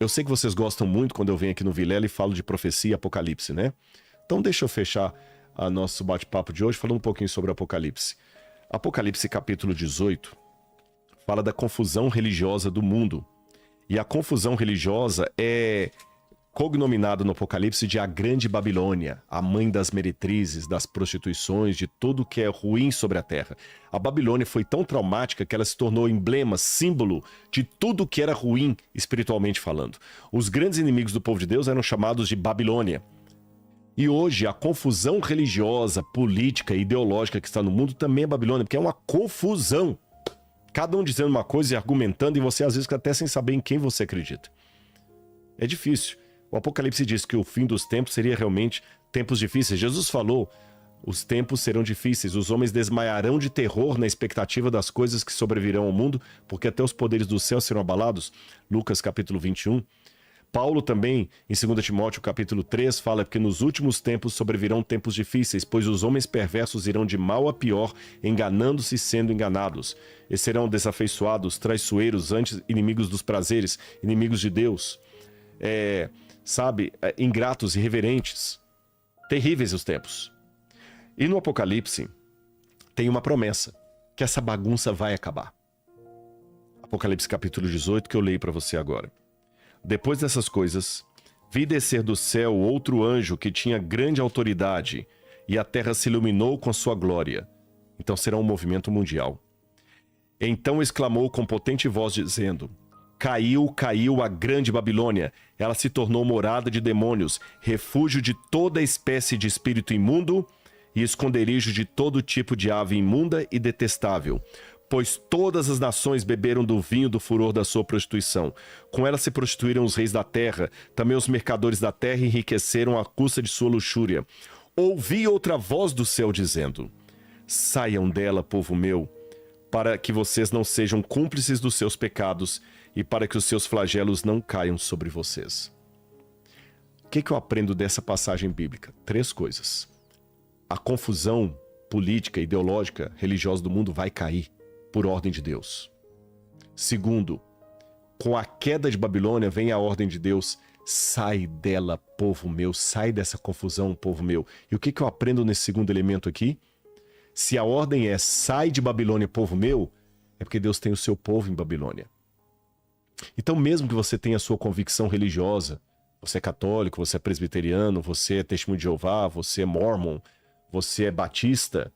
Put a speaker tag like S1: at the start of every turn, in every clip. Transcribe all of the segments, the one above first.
S1: Eu sei que vocês gostam muito quando eu venho aqui no Vilela e falo de profecia e Apocalipse, né? Então deixa eu fechar a nosso bate-papo de hoje falando um pouquinho sobre Apocalipse. Apocalipse capítulo 18 fala da confusão religiosa do mundo. E a confusão religiosa é cognominada no Apocalipse de a Grande Babilônia, a mãe das meretrizes, das prostituições, de tudo que é ruim sobre a terra. A Babilônia foi tão traumática que ela se tornou emblema, símbolo de tudo que era ruim espiritualmente falando. Os grandes inimigos do povo de Deus eram chamados de Babilônia. E hoje a confusão religiosa, política e ideológica que está no mundo também é Babilônia, porque é uma confusão. Cada um dizendo uma coisa e argumentando, e você às vezes fica até sem saber em quem você acredita. É difícil. O Apocalipse diz que o fim dos tempos seria realmente tempos difíceis. Jesus falou, os tempos serão difíceis, os homens desmaiarão de terror na expectativa das coisas que sobrevirão ao mundo, porque até os poderes do céu serão abalados. Lucas capítulo 21. Paulo também, em 2 Timóteo capítulo 3, fala que nos últimos tempos sobrevirão tempos difíceis, pois os homens perversos irão de mal a pior, enganando-se e sendo enganados. E serão desafeiçoados, traiçoeiros, antes inimigos dos prazeres, inimigos de Deus. Ingratos, irreverentes. Terríveis os tempos. E no Apocalipse tem uma promessa, que essa bagunça vai acabar. Apocalipse capítulo 18, que eu leio para você agora. Depois dessas coisas, vi descer do céu outro anjo que tinha grande autoridade, e a terra se iluminou com sua glória. Então será um movimento mundial. Então exclamou com potente voz, dizendo: Caiu, caiu a grande Babilônia. Ela se tornou morada de demônios, refúgio de toda espécie de espírito imundo e esconderijo de todo tipo de ave imunda e detestável. Pois todas as nações beberam do vinho do furor da sua prostituição. Com ela se prostituíram os reis da terra, também os mercadores da terra enriqueceram à custa de sua luxúria. Ouvi outra voz do céu dizendo: Saiam dela, povo meu, para que vocês não sejam cúmplices dos seus pecados e para que os seus flagelos não caiam sobre vocês. O que eu aprendo dessa passagem bíblica? 3 coisas. A confusão política, ideológica, religiosa do mundo vai cair por ordem de Deus. Segundo, com a queda de Babilônia vem a ordem de Deus: sai dela, povo meu, sai dessa confusão, povo meu. E o que eu aprendo nesse segundo elemento aqui? Se a ordem é sai de Babilônia, povo meu, é porque Deus tem o seu povo em Babilônia. Então, mesmo que você tenha a sua convicção religiosa, você é católico, você é presbiteriano, você é testemunho de Jeová, você é mormon, você é batista,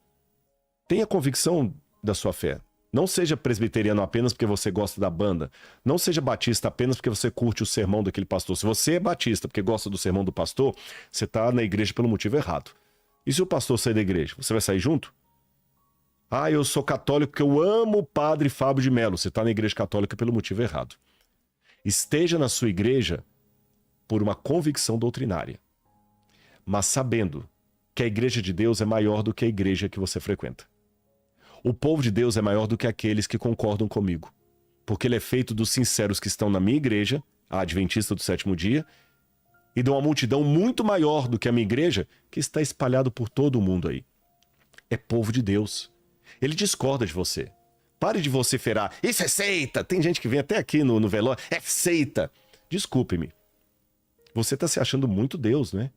S1: tenha convicção da sua fé. Não seja presbiteriano apenas porque você gosta da banda. Não seja batista apenas porque você curte o sermão daquele pastor. Se você é batista porque gosta do sermão do pastor, você está na igreja pelo motivo errado. E se o pastor sair da igreja, você vai sair junto? Ah, eu sou católico porque eu amo o padre Fábio de Mello. Você está na igreja católica pelo motivo errado. Esteja na sua igreja por uma convicção doutrinária, mas sabendo que a igreja de Deus é maior do que a igreja que você frequenta. O povo de Deus é maior do que aqueles que concordam comigo, porque ele é feito dos sinceros que estão na minha igreja, a Adventista do Sétimo Dia, e de uma multidão muito maior do que a minha igreja, que está espalhado por todo o mundo aí. É povo de Deus. Ele discorda de você. Pare de vociferar. Isso é seita! Tem gente que vem até aqui no velório. É seita! Desculpe-me. Você está se achando muito Deus, né?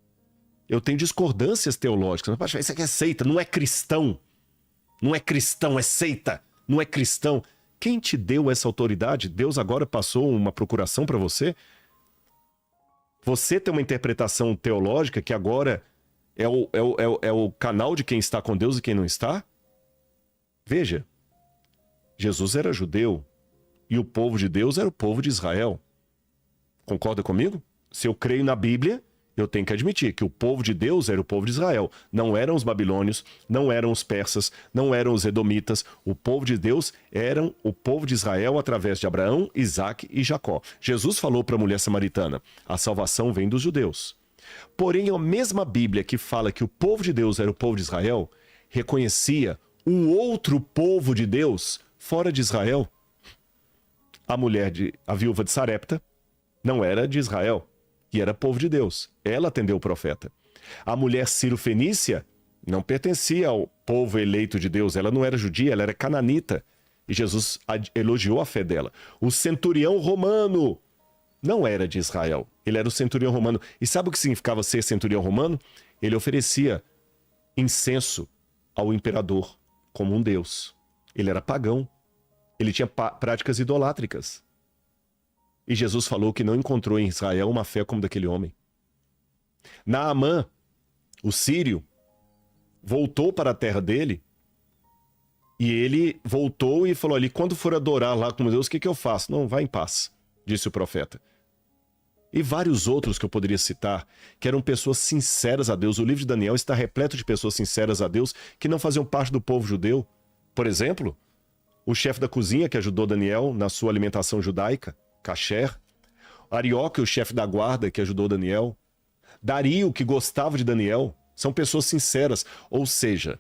S1: Eu tenho discordâncias teológicas. Mas, isso aqui é seita, não é cristão. Não é cristão, é seita. Não é cristão. Quem te deu essa autoridade? Deus agora passou uma procuração para você? Você tem uma interpretação teológica que agora é o canal de quem está com Deus e quem não está? Veja, Jesus era judeu e o povo de Deus era o povo de Israel. Concorda comigo? Se eu creio na Bíblia, eu tenho que admitir que o povo de Deus era o povo de Israel. Não eram os babilônios, não eram os persas, não eram os edomitas. O povo de Deus eram o povo de Israel através de Abraão, Isaque e Jacó. Jesus falou para a mulher samaritana: a salvação vem dos judeus. Porém, a mesma Bíblia que fala que o povo de Deus era o povo de Israel, reconhecia um outro povo de Deus fora de Israel. A viúva de Sarepta não era de Israel. E era povo de Deus. Ela atendeu o profeta. A mulher Ciro-fenícia não pertencia ao povo eleito de Deus. Ela não era judia, ela era cananita. E Jesus elogiou a fé dela. O centurião romano não era de Israel. Ele era o centurião romano. E sabe o que significava ser centurião romano? Ele oferecia incenso ao imperador como um deus. Ele era pagão. Ele tinha práticas idolátricas. E Jesus falou que não encontrou em Israel uma fé como daquele homem. Naamã, o sírio, voltou para a terra dele e ele voltou e falou ali, quando for adorar lá como Deus, o que eu faço? Não, vai em paz, disse o profeta. E vários outros que eu poderia citar, que eram pessoas sinceras a Deus. O livro de Daniel está repleto de pessoas sinceras a Deus que não faziam parte do povo judeu. Por exemplo, o chefe da cozinha que ajudou Daniel na sua alimentação judaica, Kasher. Arioque, o chefe da guarda que ajudou Daniel. Dario, que gostava de Daniel. São pessoas sinceras. Ou seja,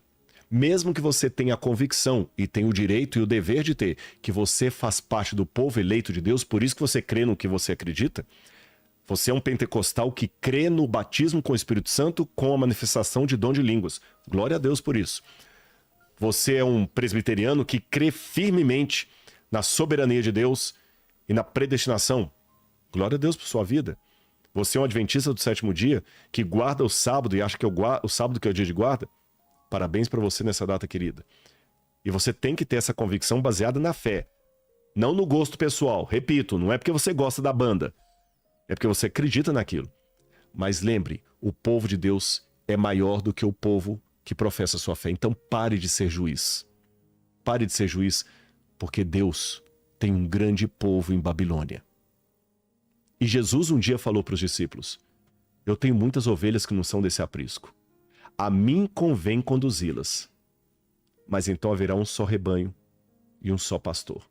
S1: mesmo que você tenha a convicção e tenha o direito e o dever de ter que você faz parte do povo eleito de Deus, por isso que você crê no que você acredita, você é um pentecostal que crê no batismo com o Espírito Santo com a manifestação de dom de línguas. Glória a Deus por isso. Você é um presbiteriano que crê firmemente na soberania de Deus e na predestinação. Glória a Deus por sua vida. Você é um adventista do sétimo dia que guarda o sábado e acha que o sábado que é o dia de guarda. Parabéns para você nessa data querida. E você tem que ter essa convicção baseada na fé. Não no gosto pessoal. Repito, não é porque você gosta da banda. É porque você acredita naquilo. Mas lembre, o povo de Deus é maior do que o povo que professa sua fé. Então pare de ser juiz. Pare de ser juiz, porque Deus tem um grande povo em Babilônia. E Jesus um dia falou para os discípulos, eu tenho muitas ovelhas que não são desse aprisco. A mim convém conduzi-las. Mas então haverá um só rebanho e um só pastor.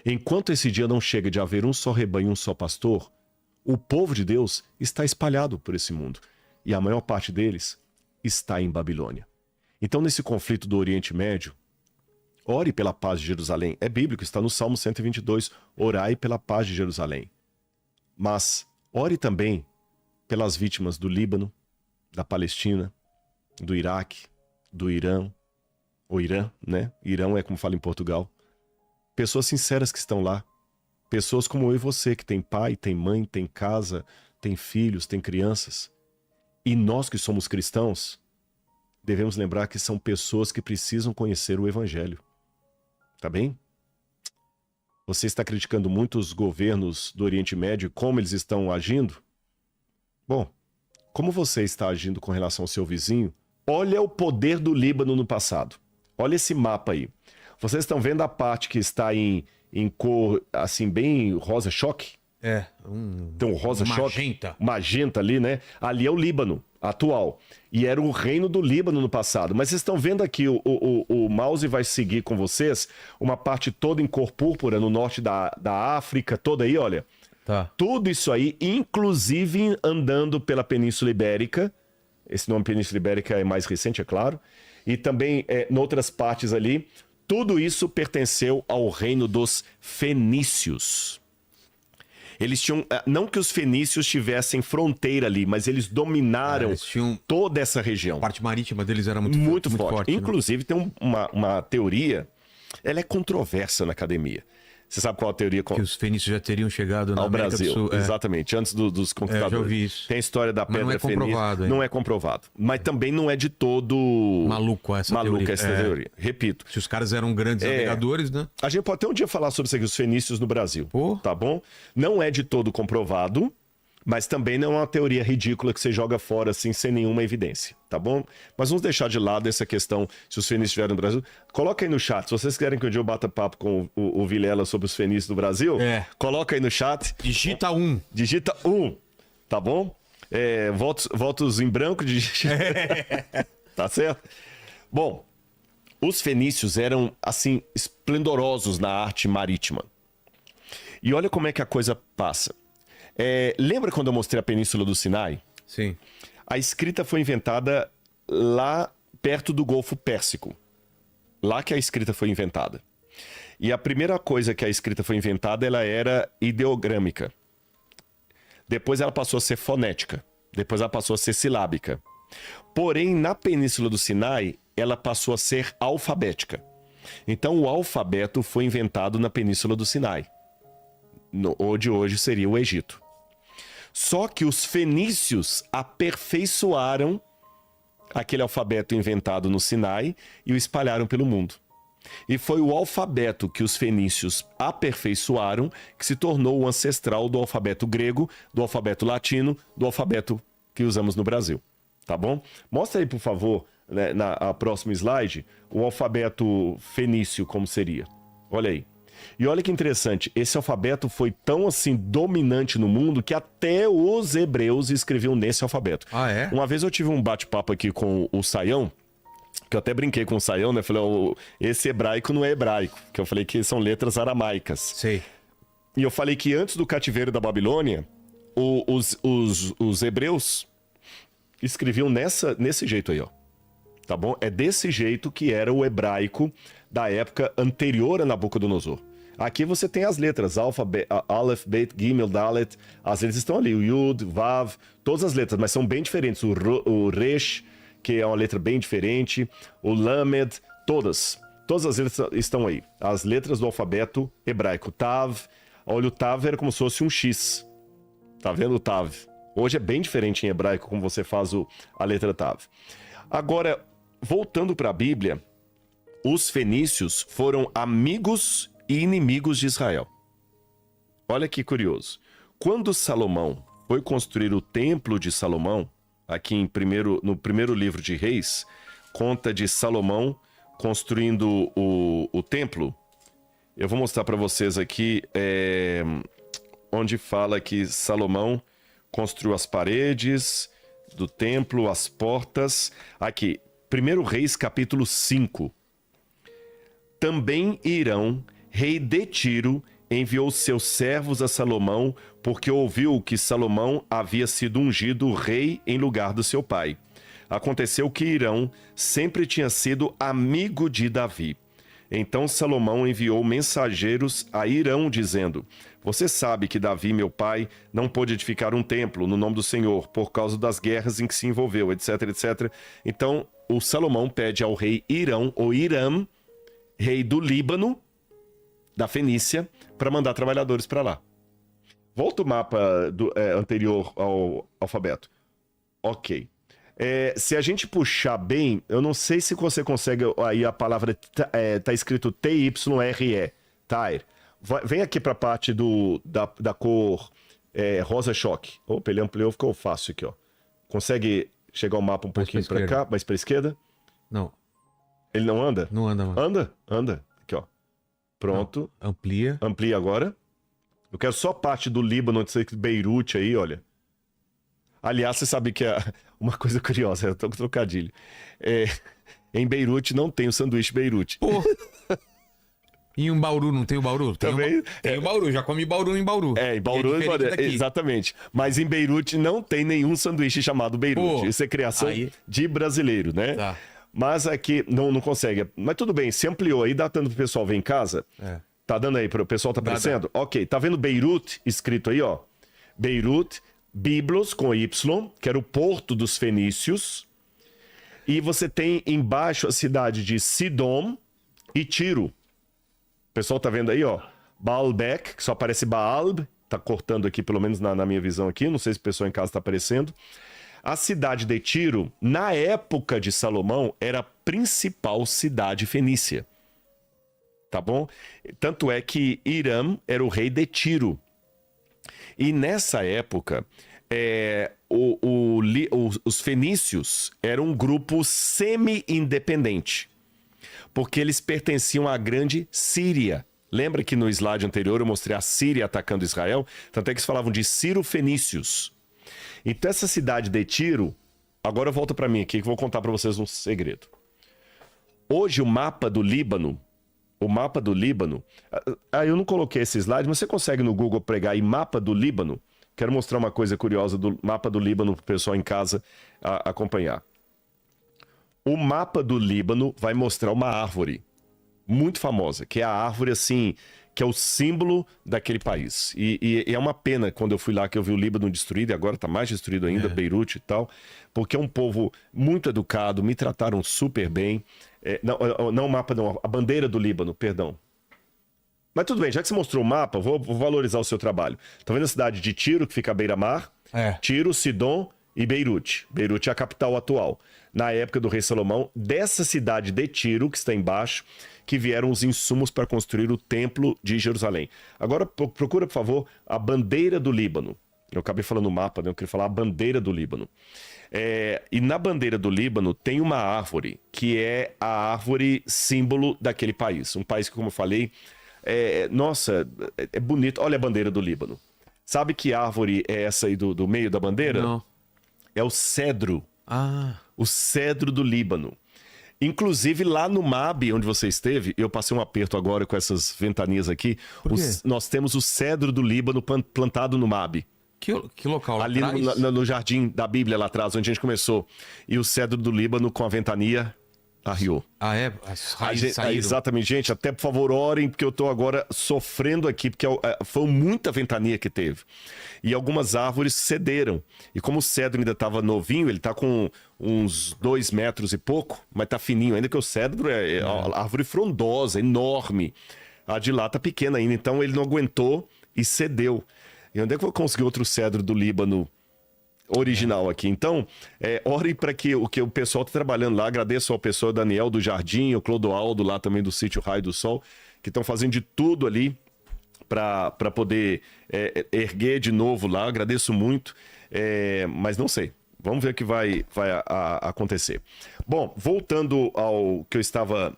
S1: Enquanto esse dia não chega de haver um só rebanho e um só pastor, o povo de Deus está espalhado por esse mundo. E a maior parte deles está em Babilônia. Então, nesse conflito do Oriente Médio, ore pela paz de Jerusalém. É bíblico, está no Salmo 122. Orai pela paz de Jerusalém. Mas ore também pelas vítimas do Líbano, da Palestina, do Iraque, do Irã, ou Irã, né? Irão é como fala em Portugal. Pessoas sinceras que estão lá. Pessoas como eu e você, que tem pai, tem mãe, tem casa, tem filhos, tem crianças. E nós que somos cristãos, devemos lembrar que são pessoas que precisam conhecer o Evangelho. Tá bem? Você está criticando muito os governos do Oriente Médio e como eles estão agindo? Bom, como você está agindo com relação ao seu vizinho, olha o poder do Líbano no passado. Olha esse mapa aí. Vocês estão vendo a parte que está em cor, assim, bem rosa choque? Tem um rosa choque. Magenta ali, né? Ali é o Líbano atual. E era o reino do Líbano no passado. Mas vocês estão vendo aqui, o mouse vai seguir com vocês uma parte toda em cor púrpura no norte da África, toda aí, olha.
S2: Tá.
S1: Tudo isso aí, inclusive andando pela Península Ibérica. Esse nome Península Ibérica é mais recente, é claro. E também em outras partes ali. Tudo isso pertenceu ao reino dos fenícios. Eles tinham, não que os fenícios tivessem fronteira ali, mas eles dominaram toda essa região.
S2: A parte marítima deles era muito forte.
S1: Inclusive, né? Tem uma teoria, ela é controversa na academia. Você sabe qual a teoria?
S2: Que os fenícios já teriam chegado
S1: ao
S2: América
S1: Brasil,
S2: do Sul.
S1: Exatamente, antes dos conquistadores.
S2: Já ouvi isso.
S1: Tem a história da pedra fenícia. Não é comprovado. Mas também não é de todo
S2: maluco essa
S1: teoria. Repito.
S2: Se os caras eram grandes navegadores, né?
S1: A gente pode até um dia falar sobre isso aqui, os fenícios no Brasil. Tá bom? Não é de todo comprovado, mas também não é uma teoria ridícula que você joga fora assim sem nenhuma evidência, tá bom? Mas vamos deixar de lado essa questão se os fenícios estiveram no Brasil. Coloca aí no chat, se vocês querem que um dia eu bata papo com o Vilela sobre os fenícios do Brasil, coloca aí no chat.
S2: Digita 1.
S1: Digita 1, tá bom? Votos em branco, tá certo? Bom, os fenícios eram, assim, esplendorosos na arte marítima. E olha como é que a coisa passa. Lembra quando eu mostrei a Península do Sinai?
S2: Sim.
S1: A escrita foi inventada lá perto do Golfo Pérsico. Lá que a escrita foi inventada. E a primeira coisa que a escrita foi inventada, ela era ideogrâmica. Depois ela passou a ser fonética. Depois ela passou a ser silábica. Porém, na Península do Sinai, ela passou a ser alfabética. Então, o alfabeto foi inventado na Península do Sinai. ou de hoje seria o Egito. Só que os fenícios aperfeiçoaram aquele alfabeto inventado no Sinai e o espalharam pelo mundo. E foi o alfabeto que os fenícios aperfeiçoaram que se tornou o ancestral do alfabeto grego, do alfabeto latino, do alfabeto que usamos no Brasil. Tá bom? Mostra aí, por favor, né, na próxima slide, o alfabeto fenício como seria. Olha aí. E olha que interessante, esse alfabeto foi tão assim dominante no mundo que até os hebreus escreviam nesse alfabeto.
S2: Ah, é?
S1: Uma vez eu tive um bate-papo aqui com o Saião, que eu até brinquei com o Saião, né? Falei, esse hebraico não é hebraico, que eu falei que são letras aramaicas.
S2: Sei.
S1: E eu falei que antes do cativeiro da Babilônia, os hebreus escreviam nesse jeito aí, ó. Tá bom? É desse jeito que era o hebraico da época anterior a Nabucodonosor. Aqui você tem as letras, Aleph, Bet, Gimel, Dalet, as letras estão ali, o Yud, Vav, todas as letras, mas são bem diferentes. O Resh, que é uma letra bem diferente, o Lamed, todas as letras estão aí. As letras do alfabeto hebraico. Tav, olha, o Tav era como se fosse um X. Tá vendo o Tav? Hoje é bem diferente em hebraico como você faz a letra Tav. Agora, voltando para a Bíblia, os fenícios foram amigos e inimigos de Israel. Olha que curioso. Quando Salomão foi construir o Templo de Salomão, aqui no primeiro livro de Reis, conta de Salomão construindo o templo. Eu vou mostrar para vocês aqui onde fala que Salomão construiu as paredes do templo, as portas. Aqui, 1 Reis, capítulo 5. Também Irão, rei de Tiro, enviou seus servos a Salomão, porque ouviu que Salomão havia sido ungido rei em lugar do seu pai. Aconteceu que Irão sempre tinha sido amigo de Davi. Então Salomão enviou mensageiros a Irão, dizendo: você sabe que Davi, meu pai, não pôde edificar um templo no nome do Senhor, por causa das guerras em que se envolveu, etc, etc. Então o Salomão pede ao rei Irão, ou Hiram, rei do Líbano, da Fenícia, para mandar trabalhadores para lá. Volta o mapa anterior ao alfabeto. Ok. Se a gente puxar bem, eu não sei se você consegue, aí a palavra tá escrito TYRE, Tyre. Vem aqui para a parte da cor rosa choque. Opa, ele ampliou, ficou fácil aqui, ó. Consegue chegar o mapa um pouquinho para cá, mais para esquerda?
S2: Não.
S1: Ele não anda?
S2: Não anda, mano.
S1: Anda. Aqui, ó. Pronto.
S2: Não. Amplia.
S1: Amplia agora. Eu quero só a parte do Líbano, Beirute aí, olha. Aliás, você sabe que uma coisa curiosa, eu tô com trocadilho. Em Beirute não tem o sanduíche Beirute.
S2: Pô. E em Bauru, não tem o Bauru?
S1: Também.
S2: Tem o Bauru, já comi Bauru em Bauru.
S1: Em Bauru, exatamente. Mas em Beirute não tem nenhum sanduíche chamado Beirute. Isso é criação de brasileiro, né?
S2: Tá.
S1: Mas aqui não consegue. Mas tudo bem, se ampliou aí, dá dando pro pessoal ver em casa. Tá dando aí, o pessoal tá aparecendo? Ok, tá vendo Beirute escrito aí, ó? Beirute, Biblos com Y, que era o porto dos fenícios. E você tem embaixo a cidade de Sidom e Tiro. O pessoal tá vendo aí, ó? Baalbek, que só aparece Baalb. Tá cortando aqui, pelo menos na minha visão aqui. Não sei se o pessoal em casa tá aparecendo. A cidade de Tiro, na época de Salomão, era a principal cidade fenícia. Tá bom? Tanto é que Hiram era o rei de Tiro. E nessa época, os fenícios eram um grupo semi-independente, porque eles pertenciam à grande Síria. Lembra que no slide anterior eu mostrei a Síria atacando Israel? Tanto é que eles falavam de Ciro-fenícios. Então essa cidade de Tiro, agora volta para mim aqui que eu vou contar para vocês um segredo. Hoje o mapa do Líbano, eu não coloquei esse slide, mas você consegue no Google pregar aí mapa do Líbano? Quero mostrar uma coisa curiosa do mapa do Líbano para o pessoal em casa acompanhar. O mapa do Líbano vai mostrar uma árvore muito famosa, que é a árvore assim, que é o símbolo daquele país. E é uma pena quando eu fui lá que eu vi o Líbano destruído, e agora está mais destruído ainda, Beirute e tal, porque é um povo muito educado, me trataram super bem. Não o mapa, não, a bandeira do Líbano, perdão. Mas tudo bem, já que você mostrou o mapa, vou valorizar o seu trabalho. Tá vendo a cidade de Tiro, que fica à beira-mar?
S2: É.
S1: Tiro, Sidom e Beirute. Beirute é a capital atual. Na época do rei Salomão, dessa cidade de Tiro, que está embaixo, que vieram os insumos para construir o templo de Jerusalém. Agora procura, por favor, a bandeira do Líbano. Eu acabei falando o mapa, né? Eu queria falar a bandeira do Líbano. E na bandeira do Líbano tem uma árvore, que é a árvore símbolo daquele país. Um país que, como eu falei, nossa, é bonito. Olha a bandeira do Líbano. Sabe que árvore é essa aí do meio da bandeira?
S2: Não.
S1: É o cedro.
S2: Ah.
S1: O cedro do Líbano. Inclusive, lá no MAB, onde você esteve, eu passei um aperto agora com essas ventanias aqui.
S2: Por quê?
S1: Nós temos o cedro do Líbano plantado no MAB.
S2: Que local lá
S1: Ali
S2: atrás?
S1: no jardim da Bíblia, lá atrás, onde a gente começou. E o cedro do Líbano com a ventania arriou.
S2: Ah, é? As raízes saíram.
S1: Exatamente, gente. Até, por favor, orem, porque eu tô agora sofrendo aqui, porque foi muita ventania que teve. E algumas árvores cederam. E como o cedro ainda estava novinho, ele tá com uns 2 metros e pouco, mas tá fininho. Ainda que o cedro é árvore frondosa, enorme. A de lá tá pequena ainda, então ele não aguentou e cedeu. E onde é que eu vou conseguir outro cedro do Líbano original aqui? Então, ore para que o pessoal está trabalhando lá. Agradeço ao pessoal Daniel do Jardim, o Clodoaldo lá também do sítio Raio do Sol, que estão fazendo de tudo ali para poder erguer de novo lá. Agradeço muito, mas não sei. Vamos ver o que vai acontecer. Bom, voltando ao que eu estava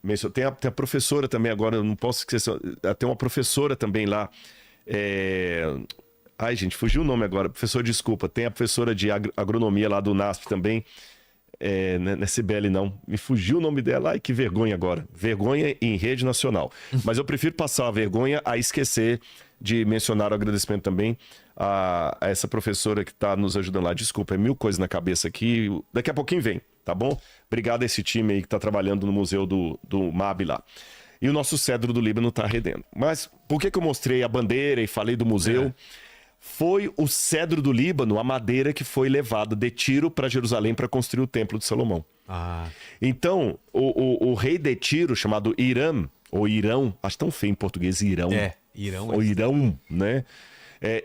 S1: mencionando, tem a professora também agora, eu não posso esquecer, tem uma professora também lá. Ai, gente, fugiu o nome agora. Professor, desculpa. Tem a professora de agronomia lá do NASP também. Não é Cibele, não. Me fugiu o nome dela. Ai, que vergonha agora. Vergonha em rede nacional. Mas eu prefiro passar a vergonha a esquecer de mencionar o agradecimento também a essa professora que está nos ajudando lá. Desculpa, é 1000 coisas na cabeça aqui. Daqui a pouquinho vem, tá bom? Obrigado a esse time aí que está trabalhando no museu do MAB lá. E o nosso cedro do Líbano está arredendo. Mas por que eu mostrei a bandeira e falei do museu? Foi o cedro do Líbano, a madeira que foi levada de Tiro para Jerusalém para construir o templo de Salomão.
S2: Ah.
S1: Então, o rei de Tiro, chamado Hiram, ou Irão, acho tão feio em português, Irão.
S2: Irão.
S1: Ou Irão, né?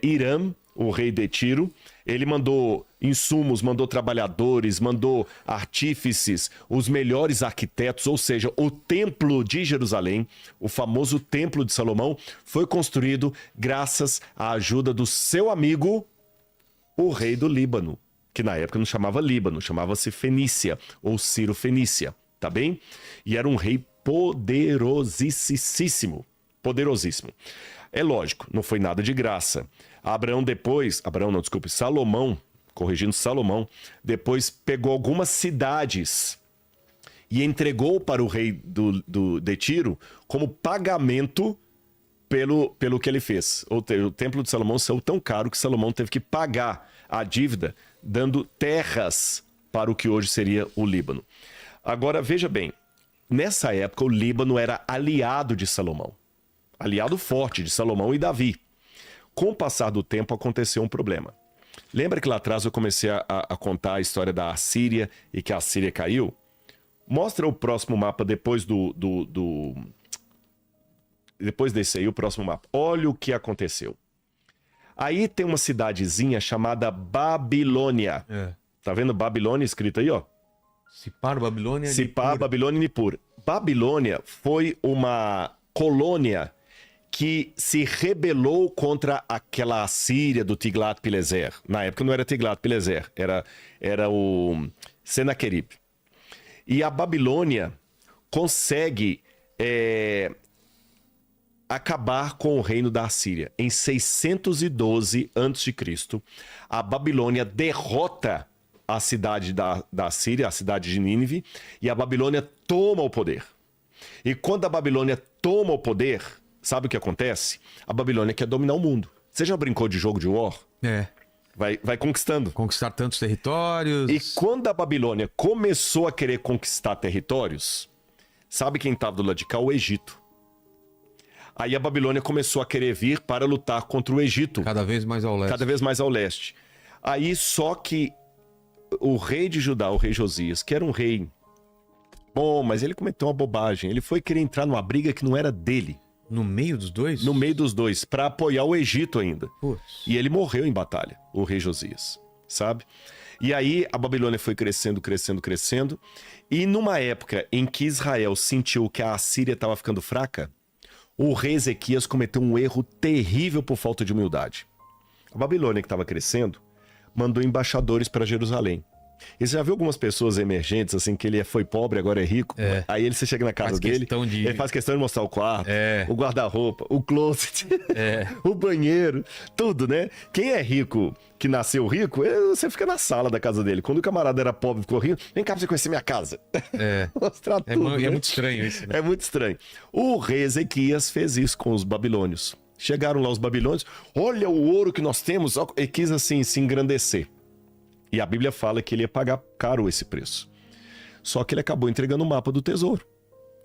S1: Hiram, o rei de Tiro, ele mandou insumos, mandou trabalhadores, mandou artífices, os melhores arquitetos, ou seja, o templo de Jerusalém, o famoso templo de Salomão, foi construído graças à ajuda do seu amigo, o rei do Líbano, que na época não chamava Líbano, chamava-se Fenícia, ou Ciro Fenícia, tá bem? E era um rei poderosíssimo. É lógico, não foi nada de graça. Salomão, corrigindo Salomão, depois pegou algumas cidades e entregou para o rei de Tiro como pagamento pelo que ele fez. O templo de Salomão saiu tão caro que Salomão teve que pagar a dívida, dando terras para o que hoje seria o Líbano. Agora, veja bem, nessa época o Líbano era aliado de Salomão. Aliado forte de Salomão e Davi. Com o passar do tempo, aconteceu um problema. Lembra que lá atrás eu comecei a contar a história da Assíria e que a Assíria caiu? Mostra o próximo mapa depois depois desse aí, o próximo mapa. Olha o que aconteceu. Aí tem uma cidadezinha chamada Babilônia. Tá vendo Babilônia escrito aí, ó?
S2: Sipar, Babilônia,
S1: Sipar, Babilônia e Nippur. Babilônia foi uma colônia que se rebelou contra aquela Assíria do Tiglat-Pileser. Na época não era Tiglat-Pileser, era o Senaqueribe. E a Babilônia consegue acabar com o reino da Assíria. Em 612 a.C., a Babilônia derrota a cidade da Assíria, a cidade de Nínive, e a Babilônia toma o poder. E quando a Babilônia toma o poder, sabe o que acontece? A Babilônia quer dominar o mundo. Você já brincou de jogo de War? Vai conquistando.
S2: Conquistar tantos territórios.
S1: E quando a Babilônia começou a querer conquistar territórios, sabe quem estava do lado de cá? O Egito. Aí a Babilônia começou a querer vir para lutar contra o Egito.
S2: Cada vez mais ao leste.
S1: Cada vez mais ao leste. Aí só que o rei de Judá, o rei Josias, que era um rei bom, mas ele cometeu uma bobagem. Ele foi querer entrar numa briga que não era dele.
S2: No meio dos dois?
S1: No meio dos dois, para apoiar o Egito ainda.
S2: Putz.
S1: E ele morreu em batalha, o rei Josias, sabe? E aí a Babilônia foi crescendo, crescendo, crescendo. E numa época em que Israel sentiu que a Assíria estava ficando fraca, o rei Ezequias cometeu um erro terrível por falta de humildade. A Babilônia, que estava crescendo, mandou embaixadores para Jerusalém. E você já viu algumas pessoas emergentes, assim, que ele foi pobre, agora é rico?
S2: É.
S1: Aí você chega na casa dele, ele faz questão de mostrar o quarto, o guarda-roupa, o closet, o banheiro, tudo, né? Quem é rico, que nasceu rico, você fica na sala da casa dele. Quando o camarada era pobre e ficou rico, vem cá pra você conhecer minha casa. Mostrar tudo, né?
S2: É muito estranho isso, né?
S1: É muito estranho. O rei Ezequias fez isso com os babilônios. Chegaram lá os babilônios, olha o ouro que nós temos, e quis assim se engrandecer. E a Bíblia fala que ele ia pagar caro esse preço. Só que ele acabou entregando o mapa do tesouro.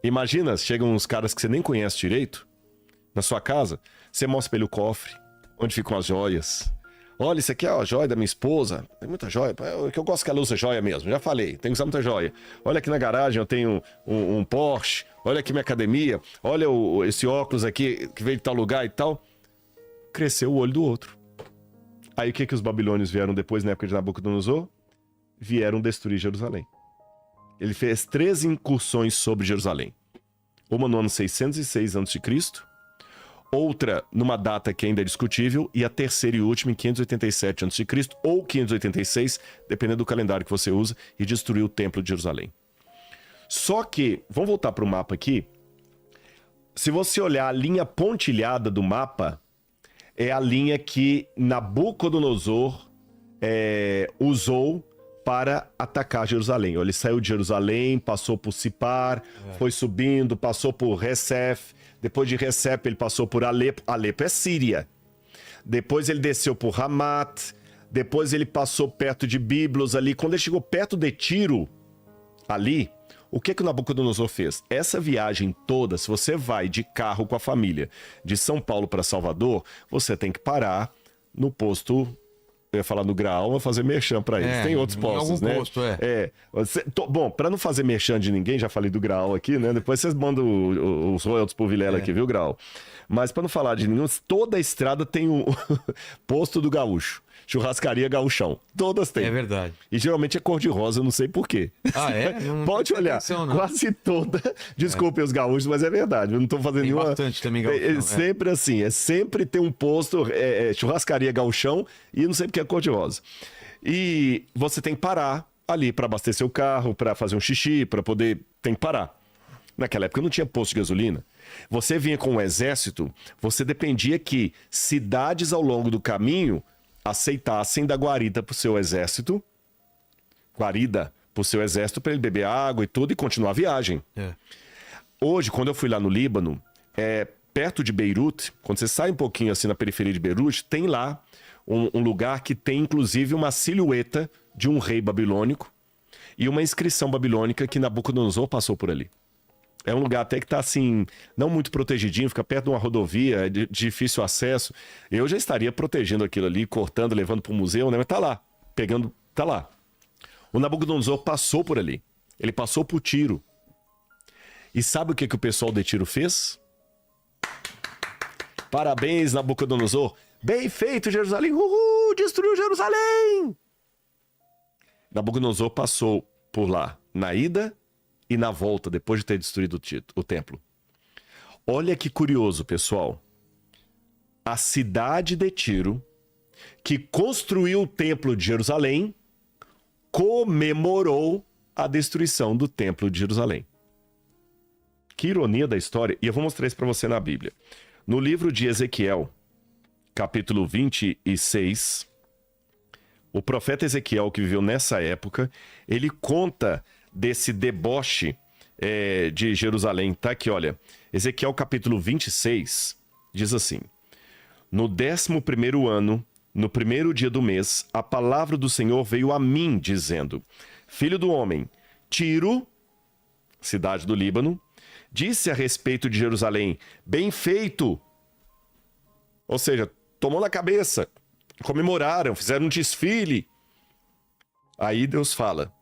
S1: Imagina, chegam uns caras que você nem conhece direito, na sua casa, você mostra pra ele o cofre, onde ficam as joias. Olha, isso aqui é a joia da minha esposa. Tem muita joia. Eu gosto que ela usa joia mesmo, já falei, tem que usar muita joia. Olha aqui na garagem, eu tenho um Porsche. Olha aqui minha academia. Olha esse óculos aqui que veio de tal lugar e tal. Cresceu o olho do outro. Aí o que os babilônios vieram depois, na época de Nabucodonosor? Vieram destruir Jerusalém. Ele fez 3 incursões sobre Jerusalém. Uma no ano 606 a.C., outra numa data que ainda é discutível, e a terceira e última em 587 a.C., ou 586, dependendo do calendário que você usa, e destruiu o templo de Jerusalém. Só que, vamos voltar para o mapa aqui. Se você olhar a linha pontilhada do mapa, é a linha que Nabucodonosor usou para atacar Jerusalém. Ele saiu de Jerusalém, passou por Sipar, foi subindo, passou por Recef. Depois de Recef, ele passou por Alepo. Alepo é Síria. Depois ele desceu por Hamat. Depois ele passou perto de Biblos ali. Quando ele chegou perto de Tiro, ali, o que o Nabucodonosor fez? Essa viagem toda, se você vai de carro com a família de São Paulo para Salvador, você tem que parar no posto, eu ia falar no Graal, vou fazer merchan para eles. Tem outros postos, né?
S2: Posto,
S1: bom, para não fazer merchan de ninguém, já falei do Graal aqui, né? Depois vocês mandam os royalties pro Vilela aqui, viu, Graal? Mas para não falar de nenhum, toda a estrada tem o posto do Gaúcho. Churrascaria Gaúchão. Todas têm.
S2: É verdade.
S1: E geralmente é cor-de-rosa, eu não sei porquê.
S2: Ah, é? Não
S1: Pode olhar.
S2: Atenção,
S1: quase toda. Desculpem os gaúchos, mas é verdade. Eu não tô fazendo
S2: tem
S1: nenhuma.
S2: Bastante também gaúchão.
S1: É sempre assim. É sempre ter um posto, churrascaria Gaúchão, e não sei porque é cor-de-rosa. E você tem que parar ali para abastecer o carro, para fazer um xixi, para poder. Tem que parar. Naquela época não tinha posto de gasolina. Você vinha com o exército, você dependia que cidades ao longo do caminho aceitassem da guarida pro seu exército, para ele beber água e tudo e continuar a viagem. Hoje, quando eu fui lá no Líbano, perto de Beirute, quando você sai um pouquinho assim na periferia de Beirute, tem lá um lugar que tem inclusive uma silhueta de um rei babilônico e uma inscrição babilônica que Nabucodonosor passou por ali. É um lugar até que tá assim, não muito protegidinho, fica perto de uma rodovia, de difícil acesso. Eu já estaria protegendo aquilo ali, cortando, levando para o museu, né? Mas tá lá, tá lá. O Nabucodonosor passou por ali. Ele passou por Tiro. E sabe o que o pessoal de Tiro fez? Parabéns, Nabucodonosor. Bem feito, Jerusalém. Uhul, destruiu Jerusalém. Nabucodonosor passou por lá na ida e na volta, depois de ter destruído o templo. Olha que curioso, pessoal. A cidade de Tiro, que construiu o templo de Jerusalém, comemorou a destruição do templo de Jerusalém. Que ironia da história. E eu vou mostrar isso para você na Bíblia. No livro de Ezequiel, capítulo 26, o profeta Ezequiel, que viveu nessa época, ele conta desse deboche de Jerusalém. Tá aqui, olha. Ezequiel capítulo 26 diz assim: no 11º ano, no 1º dia do mês, a palavra do Senhor veio a mim, dizendo: filho do homem, Tiro, cidade do Líbano, disse a respeito de Jerusalém: bem feito. Ou seja, tomou na cabeça, comemoraram, fizeram um desfile. Aí Deus fala: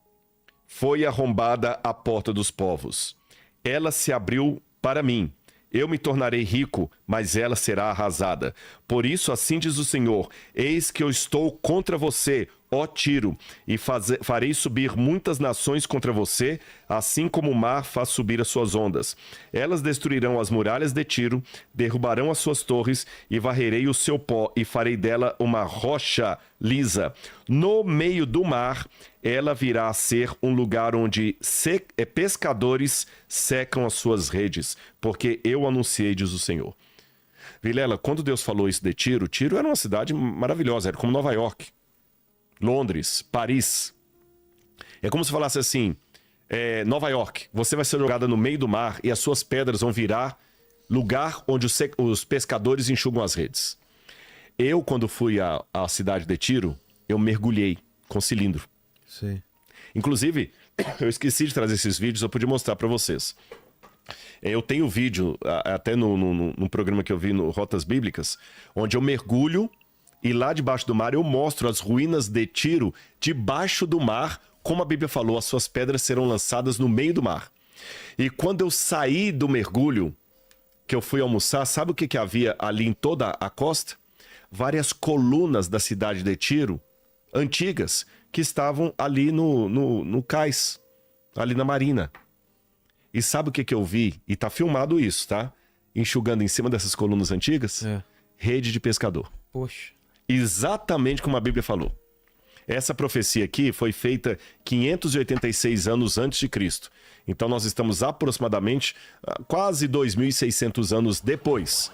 S1: foi arrombada a porta dos povos. Ela se abriu para mim. Eu me tornarei rico, mas ela será arrasada. Por isso, assim diz o Senhor: eis que eu estou contra você, ó Tiro, e farei subir muitas nações contra você, assim como o mar faz subir as suas ondas. Elas destruirão as muralhas de Tiro, derrubarão as suas torres, e varrerei o seu pó, e farei dela uma rocha lisa. No meio do mar, ela virá a ser um lugar onde pescadores secam as suas redes, porque eu anunciei, diz o Senhor. Vilela, quando Deus falou isso de Tiro, Tiro era uma cidade maravilhosa, era como Nova York, Londres, Paris. É como se falasse assim, Nova York, você vai ser jogada no meio do mar e as suas pedras vão virar lugar onde os pescadores enxugam as redes. Eu, quando fui à cidade de Tiro, eu mergulhei com cilindro.
S2: Sim.
S1: Inclusive, eu esqueci de trazer esses vídeos, eu podia mostrar para vocês. Eu tenho vídeo, até no programa que eu vi no Rotas Bíblicas, onde eu mergulho e lá debaixo do mar eu mostro as ruínas de Tiro debaixo do mar, como a Bíblia falou, as suas pedras serão lançadas no meio do mar. E quando eu saí do mergulho, que eu fui almoçar, sabe o que havia ali em toda a costa? Várias colunas da cidade de Tiro, antigas, que estavam ali no cais, ali na marina. E sabe o que eu vi? E tá filmado isso, tá? Enxugando em cima dessas colunas antigas? Rede de pescador.
S2: Poxa.
S1: Exatamente como a Bíblia falou. Essa profecia aqui foi feita 586 anos antes de Cristo. Então nós estamos aproximadamente quase 2.600 anos depois.